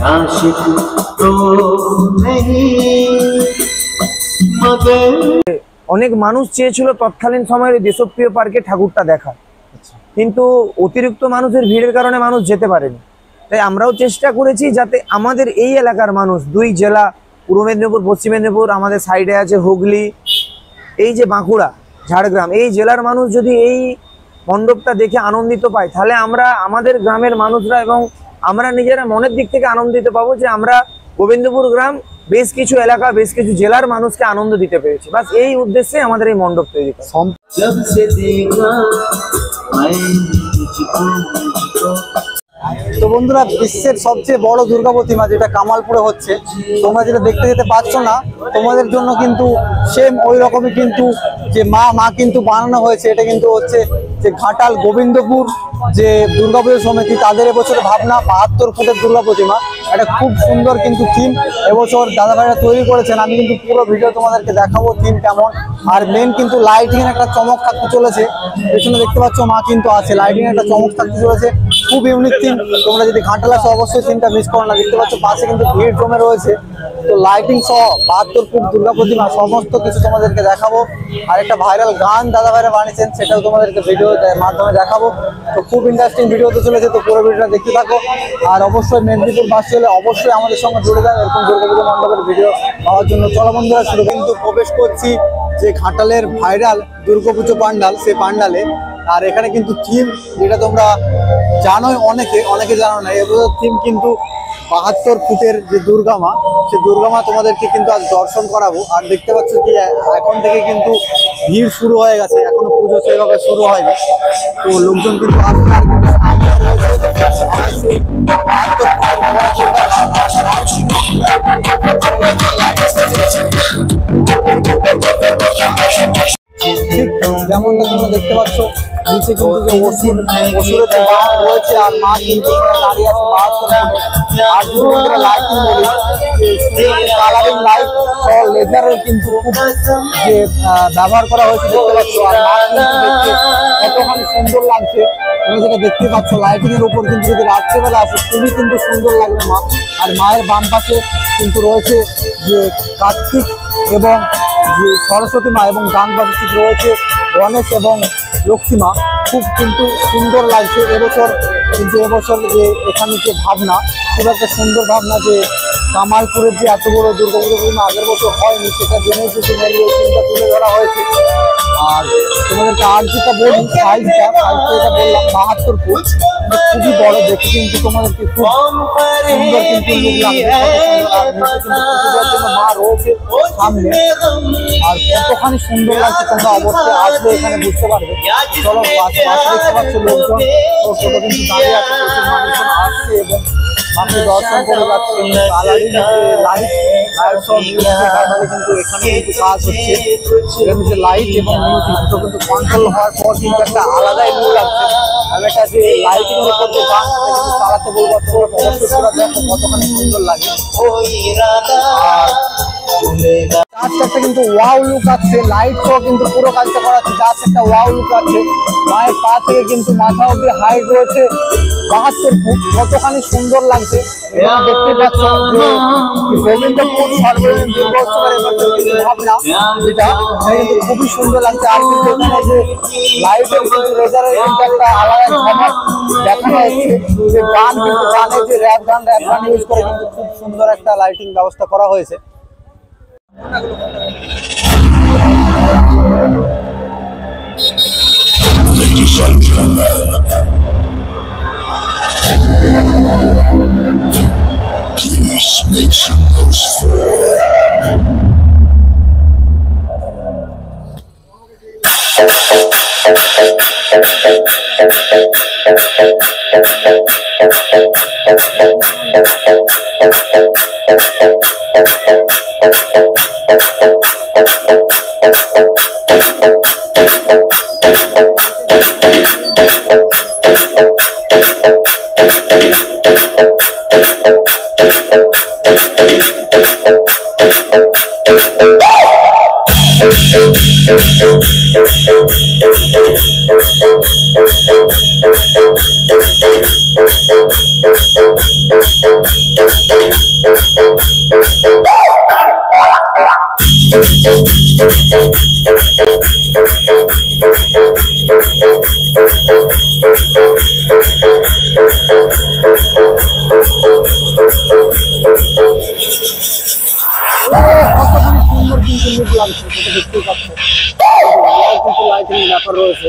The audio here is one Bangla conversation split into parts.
आशिक तो नहीं मगर অনেক মানুষ চেয়েছিল তৎকালীন সময়ের দেশপ্রিয় পার্কে ঠাকুরটা দেখা, কিন্তু অতিরিক্ত মানুষের ভিড়ের কারণে মানুষ যেতে পারেনি। তাই আমরাও চেষ্টা করেছি যাতে আমাদের এই এলাকার মানুষ, দুই জেলা পূর্ব মেদিনীপুর পশ্চিম মেদিনীপুর, আমাদের সাইডে আছে হুগলি, এই যে বাঁকুড়া ঝাড়গ্রাম, এই জেলার মানুষ যদি এই মণ্ডপটা দেখে আনন্দিত পায়, তাহলে আমরা আমাদের গ্রামের মানুষরা এবং আমরা নিজেরা মনের দিক থেকে আনন্দিত পাবো যে আমরা গোবিন্দপুর গ্রাম বেশ কিছু এলাকা বেশ কিছু জেলার মানুষকে আনন্দ দিতে পেরেছি। বাস এই উদ্দেশ্যে আমাদের এই মণ্ডপ তৈরি করা। তো বন্ধুরা, বিশ্বের সবচেয়ে বড় দুর্গা প্রতিমা যেটা কামালপুরে হচ্ছে, তোমরা যেটা দেখতে যেতে পাচ্ছ না, তোমাদের জন্য কিন্তু সেম ওই রকমই কিন্তু যে মা কিন্তু বানানো হয়েছে। এটা কিন্তু হচ্ছে যে ঘাটাল গোবিন্দপুর যে দুর্গাপুজো সমিতি, তাদের এবছর ভাবনা 72 ফুটের দুর্গা প্রতিমা। এটা খুব সুন্দর কিন্তু থিম এবছর দাদা ভাইরা তৈরি করেছেন। আমি কিন্তু পুরো ভিডিও তোমাদেরকে দেখাবো থিম কেমন। আর মেন কিন্তু লাইটিং এর একটা চমক থাকতে চলেছে। পেছনে দেখতে পাচ্ছ মা কিন্তু আছে, লাইটিং এর একটা চমক থাকতে চলেছে, খুব ইউনিক থিম। তোমরা যদি ঘাটাল আসো অবশ্যই থিমটা মিস করো না। দেখতে পাচ্ছ পাশে কিন্তু ভিড় জমে রয়েছে। তো লাইটিং সহ 72 ফুট দুর্গা প্রতিমা সমস্ত কিছু তোমাদেরকে দেখাবো। আর একটা ভাইরাল গান দাদা ভাইরা বানিয়েছেন, সেটাও তোমাদেরকে ভিডিও মাধ্যমে দেখাবো। তো খুব ইন্টারেস্টিং ভিডিও তো চলেছে, তো পুরো ভিডিওটা দেখতে থাকো। আর অবশ্যই মেদিনীপুর বাসী হলে অবশ্যই আমাদের সঙ্গে জুড়ে যাও এরকম দুর্গাপুজো মণ্ডপের ভিডিও পাওয়ার জন্য। চলো বন্ধুরা, শুরু কিন্তু প্রবেশ করছি যে ঘাটালের ভাইরাল দুর্গাপুজো পান্ডাল, সেই পান্ডালে। আর এখানে কিন্তু থিম যেটা তোমরা জানোই, অনেকে জানো না, এবছর থিম কিন্তু 72 ফুটের যে দুর্গা মা, সেই দুর্গা মা তোমাদেরকে কিন্তু আজ দর্শন করাবো। আর দেখতে পাচ্ছ কি এখন থেকে কিন্তু ভিড় শুরু হয়ে গেছে, এখনো পুজো সেভাবে শুরু হয়নি। তো লোকজন কিন্তু আসবে। আর ঠিক যেমনটা তোমরা দেখতে পাচ্ছ, নিচে কিন্তু যে অসুরের যে বাহন রয়েছে, আর মা কিন্তু দাঁড়িয়ে আছে 72 ফুটে। আর যদি লাইটিং বলি, কালারিং লাইট সহ লেজারের কিন্তু খুব যে ব্যবহার করা হয়েছে দেখতে পাচ্ছ। আর মা কিন্তু দেখতে কতখানি সুন্দর লাগছে, তোমরা যেটা দেখতে পাচ্ছ লাইটিং এর উপর কিন্তু যদি রাত্রেবেলা আসে খুবই কিন্তু সুন্দর লাগবে মা। আর মায়ের বাম পাশে কিন্তু রয়েছে যে কার্তিক এবং যে সরস্বতী মা, এবং ডান পাশে রয়েছে গণেশ এবং লক্ষ্মী মা। খুব কিন্তু সুন্দর লাগছে এবছর। কিন্তু এবছর যে এখানে যে ভাবনা, খুব একটা সুন্দর ভাবনা, যে কামালপুরের যে এত বড় দুর্গাপুজো আগের বছর হয়নি, সেটা জেনেই কিন্তু থিমটা তুলে ধরা হয়েছে। আর তোমাদেরকে আর যেটা বলি, সাইজটা এটা বললাম 72 ফুট, খুবই বড় দেখে কিন্তু তোমাদেরকে খুব সুন্দর কিন্তু মা রয়েছে সামনে। আর কতখানি সুন্দর লাগছে তোমরা অবশ্যই আসলে এখানে বুঝতে পারবে। চলো, দেখতে পাচ্ছ লোকজন ছোট কিন্তু দাঁড়িয়ে আছে, প্রচুর মানুষজন আসছে এবং আপনি দর্শন করে যাচ্ছেন। কালারিং লাইট সব কিন্তু এখানে কিন্তু কাজ হচ্ছে। এখানে যে লাইট এবং মিউজিক দুটো কিন্তু কন্ট্রোল হওয়ার পর কিন্তু একটা আলাদাই লুক লাগছে। আমি একটা যে লাইটিং এর উপর যে গান কিন্তু চালাতে বলবো, অবশ্যই পুরো দেখো কতখানি সুন্দর লাগে। আর একটা কিন্তু ওয়াও লুক আছে, লাইট সহ কিন্তু পুরো কাজটা করা আছে, জাস্ট একটা ওয়াও লুক আছে। মায়ের পা থেকে কিন্তু মাথা অব্দি হাইট রয়েছে 72 ফুট, কতখানি সুন্দর লাগছে। এবং দেখতে পাচ্ছ যে গোবিন্দপুর সর্বজনীন দুর্গা উৎসবের ভাবনা, যেটা কিন্তু খুবই সুন্দর লাগছে। আর কিন্তু এখানে যে লাইটের কিন্তু লেজারের কিন্তু একটা আলাদা ঝলক দেখানো হচ্ছে। যে গান কিন্তু গানে যে র্যাপ গান ইউজ করে কিন্তু খুব সুন্দর একটা লাইটিং ব্যবস্থা করা হয়েছে। Ladies and gentlemen, please make some noise for সুন্দর কিন্তু লুক লাগছে, সেটা দেখতেই পাচ্ছ। কিন্তু লাইটিং ব্যাপার রয়েছে।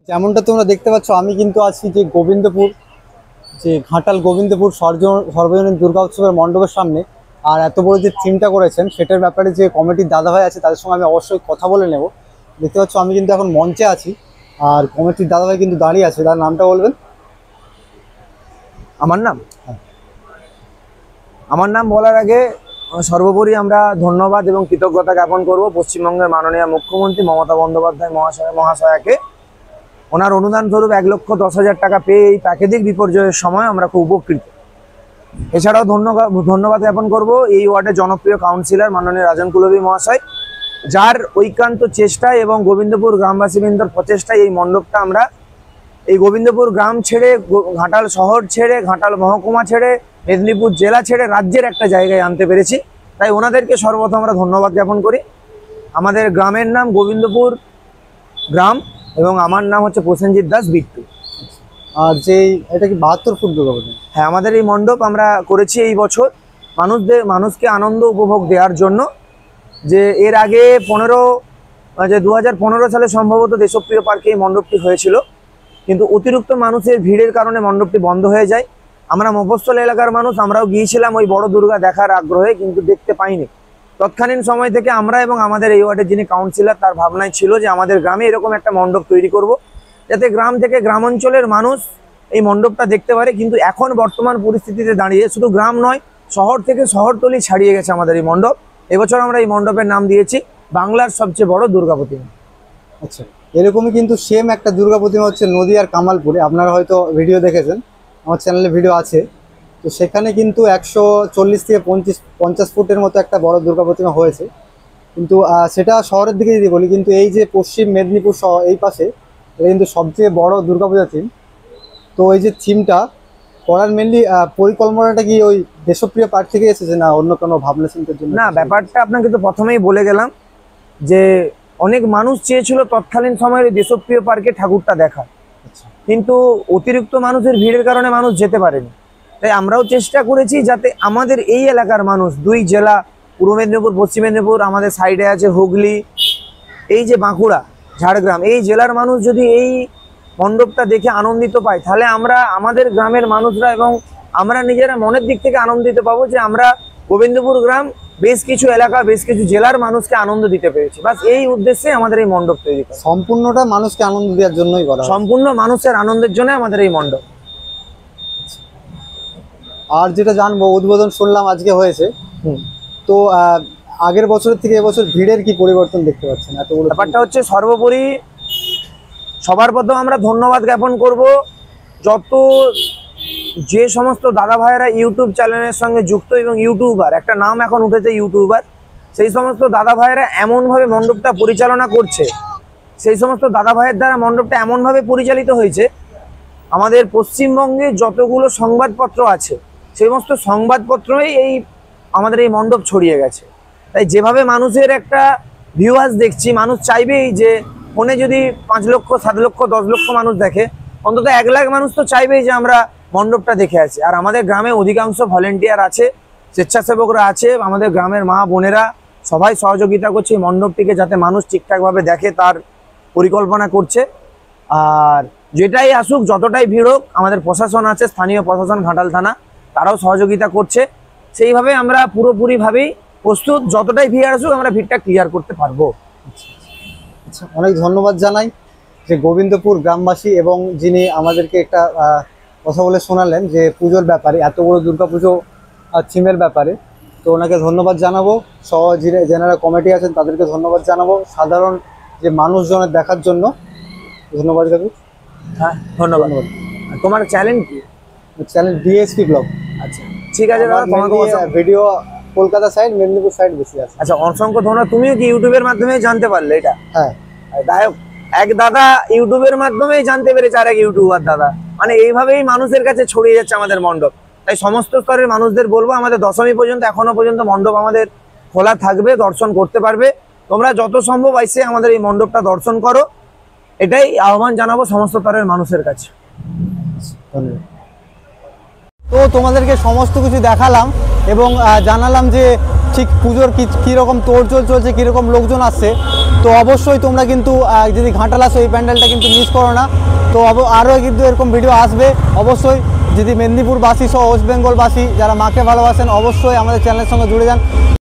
যেমনটা তোমরা দেখতে পাচ্ছ, আমি কিন্তু আছি যে গোবিন্দপুর, যে ঘাটাল গোবিন্দপুর সর্বজনীন দুর্গা উৎসবের মণ্ডপের সামনে। আর এত বড় যে থিমটা করেছেন সেটার ব্যাপারে যে কমিটির দাদাভাই আছে তাদের সঙ্গে আমি অবশ্যই কথা বলে নেব। দেখতে পাচ্ছ আমি কিন্তু এখন মঞ্চে আছি, আর কমিটির দাদাভাই কিন্তু দাঁড়িয়ে আছে। তার নামটা বলবেন? আমার নাম বলার আগে সর্বোপরি আমরা ধন্যবাদ এবং কৃতজ্ঞতা জ্ঞাপন করব পশ্চিমবঙ্গের মাননীয় মুখ্যমন্ত্রী মমতা বন্দ্যোপাধ্যায় মহাশয়াকে। ওনার অনুদান স্বরূপ 1,10,000 টাকা পেয়ে এই প্রাকৃতিক বিপর্যয়ের সময় আমরা খুব উপকৃত। এছাড়াও ধন্যবাদ জ্ঞাপন করব এই ওয়ার্ডের জনপ্রিয় কাউন্সিলর মাননীয় রাজন কুলবী মহাশয়, যার ঐকান্ত চেষ্টায় এবং গোবিন্দপুর গ্রামবাসীবৃন্দর প্রচেষ্টায় এই মণ্ডপটা আমরা এই গোবিন্দপুর গ্রাম ছেড়ে, ঘাটাল শহর ছেড়ে, ঘাটাল মহকুমা ছেড়ে, মেদিনীপুর জেলা ছেড়ে রাজ্যের একটা জায়গায় আনতে পেরেছি। তাই ওনাদেরকে সর্বপ্রথম আমরা ধন্যবাদ জ্ঞাপন করি। আমাদের গ্রামের নাম গোবিন্দপুর গ্রাম এবং আমার নাম হচ্ছে প্রসেনজিৎ দাস বিট্টু। আর এটা কি 72 ফুট দুর্গাপতি? হ্যাঁ, আমাদের এই মণ্ডপ আমরা করেছি এই বছর মানুষকে আনন্দ উপভোগ দেওয়ার জন্য। যে এর আগে 2015 সালে সম্ভবত দেশপ্রিয় পার্কে এই মণ্ডপটি হয়েছিল, কিন্তু অতিরিক্ত মানুষের ভিড়ের কারণে মণ্ডপটি বন্ধ হয়ে যায়। আমরা মফস্বল এলাকার মানুষ, আমরাও গিয়েছিলাম ওই বড় দুর্গা দেখার আগ্রহে, কিন্তু দেখতে পাইনি। তৎকালীন সময় থেকে আমরা এবং আমাদের এই ওয়ার্ডের যিনি কাউন্সিলর, তার ভাবনায় ছিল যে আমাদের গ্রামে এরকম একটা মণ্ডপ তৈরি করব, যাতে গ্রাম থেকে গ্রামাঞ্চলের মানুষ এই মণ্ডপটা দেখতে পারে। কিন্তু এখন বর্তমান পরিস্থিতিতে দাঁড়িয়ে শুধু গ্রাম নয়, শহর থেকে শহরতলি ছাড়িয়ে গেছে আমাদের এই মণ্ডপ। এবছর আমরা এই মণ্ডপের নাম দিয়েছি বাংলার সবচেয়ে বড় দুর্গা প্রতিমা। আচ্ছা, এরকমই কিন্তু সেম একটা দুর্গা প্রতিমা হচ্ছে নদীয়ার কামালপুরে, আপনারা হয়তো ভিডিও দেখেছেন, আমার চ্যানেলে ভিডিও আছে। তো সেখানে কিন্তু 140 থেকে 50 ফুটের মতো একটা বড় দুর্গা প্রতিমা হয়েছে, কিন্তু সেটা শহরের দিকে যদি বলি, কিন্তু এই যে পশ্চিম মেদিনীপুর শহর এই পাশে, এটা কিন্তু সবচেয়ে বড় দুর্গাপূজা থিম। তো এই যে থিমটা করার মেনলি পরিকল্পনাটা কি ওই দেশপ্রিয় পার্ক থেকে এসেছে, না অন্য কোনো ভাবনা চিন্তার জন্য? না, ব্যাপারটা আপনাকে তো প্রথমেই বলে গেলাম যে অনেক মানুষ চেয়েছিল তৎকালীন সময়ের দেশপ্রিয় পার্কে ঠাকুরটা দেখা, কিন্তু অতিরিক্ত মানুষের ভিড়ের কারণে মানুষ যেতে পারেনি। তাই আমরাও চেষ্টা করেছি যাতে আমাদের এই এলাকার মানুষ, দুই জেলা পূর্ব মেদিনীপুর, পশ্চিম মেদিনীপুর, আমাদের সাইডে আছে হুগলি, এই যে বাঁকুড়া, ঝাড়গ্রাম, এই জেলার মানুষ যদি এই মণ্ডপটা দেখে আনন্দিত পায়, তাহলে আমরা আমাদের গ্রামের মানুষরা এবং আমরা নিজেরা মনের দিক থেকে আনন্দিত পাবো যে আমরা গোবিন্দপুর গ্রাম বেশ কিছু এলাকা, বেশ কিছু জেলার মানুষকে আনন্দ দিতে পেরেছি। বাস এই উদ্দেশ্যে আমাদের এই মণ্ডপ তৈরি করা। সম্পূর্ণটা মানুষকে আনন্দ দেওয়ার জন্যই করা, সম্পূর্ণ মানুষের আনন্দের জন্য আমাদের এই মণ্ডপ। আর যেটা জানবো, উদ্বোধন শুনলাম আজকে হয়েছে, তো আগের বছরের থেকে এবছর ভিড়ের কি পরিবর্তন দেখতে পাচ্ছেন? ব্যাপারটা হচ্ছে সর্বোপরি সবার প্রথম আমরা ধন্যবাদ জ্ঞাপন করব যে সমস্ত দাদা ভাইয়েরা ইউটিউব চ্যানেলের সঙ্গে যুক্ত এবং ইউটিউবার, একটা নাম এখন উঠেছে ইউটিউবার, সেই সমস্ত দাদা ভাইয়েরা এমনভাবে মণ্ডপটা পরিচালনা করছে, সেই সমস্ত দাদা ভাইয়ের দ্বারা মণ্ডপটা এমনভাবে পরিচালিত হয়েছে, আমাদের পশ্চিমবঙ্গে যতগুলো সংবাদপত্র আছে সেই সমস্ত সংবাদপত্রই আমাদের এই মণ্ডপ ছড়িয়ে গেছে। তাই যেভাবে মানুষের একটা ভিউয়ার্স দেখছি, মানুষ চাইবেই যে ফোনে যদি 5 লক্ষ, 7 লক্ষ, 10 লক্ষ মানুষ দেখে, অন্তত 1 লাখ মানুষ তো চাইবেই যে আমরা মণ্ডপটা দেখে আছি। আর আমাদের গ্রামে অধিকাংশ ভলেন্টিয়ার আছে, স্বেচ্ছাসেবকরা আছে, আমাদের গ্রামের মা বোনেরা সবাই সহযোগিতা করছে এই মণ্ডপটিকে যাতে মানুষ ঠিকঠাকভাবে দেখে, তার পরিকল্পনা করছে। আর যেটাই আসুক, যতটাই ভিড় হোক, আমাদের প্রশাসন আছে, স্থানীয় প্রশাসন, ঘাটাল থানা, তারাও সহযোগিতা করছে। সেইভাবে আমরা পুরোপুরিভাবেই প্রস্তুত, যতটাই ভিড় আসুক আমরা ভিড়টা ক্লিয়ার করতে পারবো। আচ্ছা, অনেক ধন্যবাদ জানাই যে গোবিন্দপুর গ্রামবাসী এবং যিনি আমাদেরকে একটা কথা বলে শোনালেন যে পুজোর ব্যাপারে, এত বড় দুর্গাপুজো থিমের ব্যাপারে। তো ওনাকে ধন্যবাদ জানাবো, যারা কমিটি আছেন তাদেরকে ধন্যবাদ জানাবো, সাধারণ যে মানুষজনের দেখার জন্য ধন্যবাদ কাকু। হ্যাঁ, ধন্যবাদ। তোমার চ্যানেল কি? Channel DSP blog. আচ্ছা, ঠিক আছে দাদা, তোমাকে video Kolkata side, Medinipur side বেশি আছে। আচ্ছা, অসংখ্য ধন্যবাদ। তুমিও কি ইউটিউবের মাধ্যমে জানতে পারলে এটা? হ্যাঁ, এক দাদা ইউটিউবের মাধ্যমেই জানতে পেরেছে আর এক ইউটিউবার দাদা, মানে এইভাবেই মানুষের কাছে ছড়িয়ে যাচ্ছে আমাদের মণ্ডপ। তাই সমস্ত স্তরের মানুষদের বলবো, আমাদের দশমী পর্যন্ত এখনো পর্যন্ত মণ্ডপ আমাদের খোলা থাকবে, দর্শন করতে পারবে। তোমরা যত সম্ভব এসে আমাদের এই মণ্ডপটা দর্শন করো, এটাই আহ্বান জানাবো সমস্ত স্তরের মানুষের কাছে। ধন্যবাদ। তো তোমাদেরকে সমস্ত কিছু দেখালাম এবং জানালাম যে ঠিক পুজোর কীরকম তোড়জোড় চলছে, কীরকম লোকজন আসছে। তো অবশ্যই তোমরা কিন্তু যদি ঘাটাল আসো, এই প্যান্ডেলটা কিন্তু মিস করো না। তো আরও কিন্তু এরকম ভিডিও আসবে অবশ্যই। যদি মেদিনীপুরবাসী সহ ওয়েস্ট বেঙ্গলবাসী যারা মাকে ভালোবাসেন, অবশ্যই আমাদের চ্যানেলের সঙ্গে জুড়ে যান।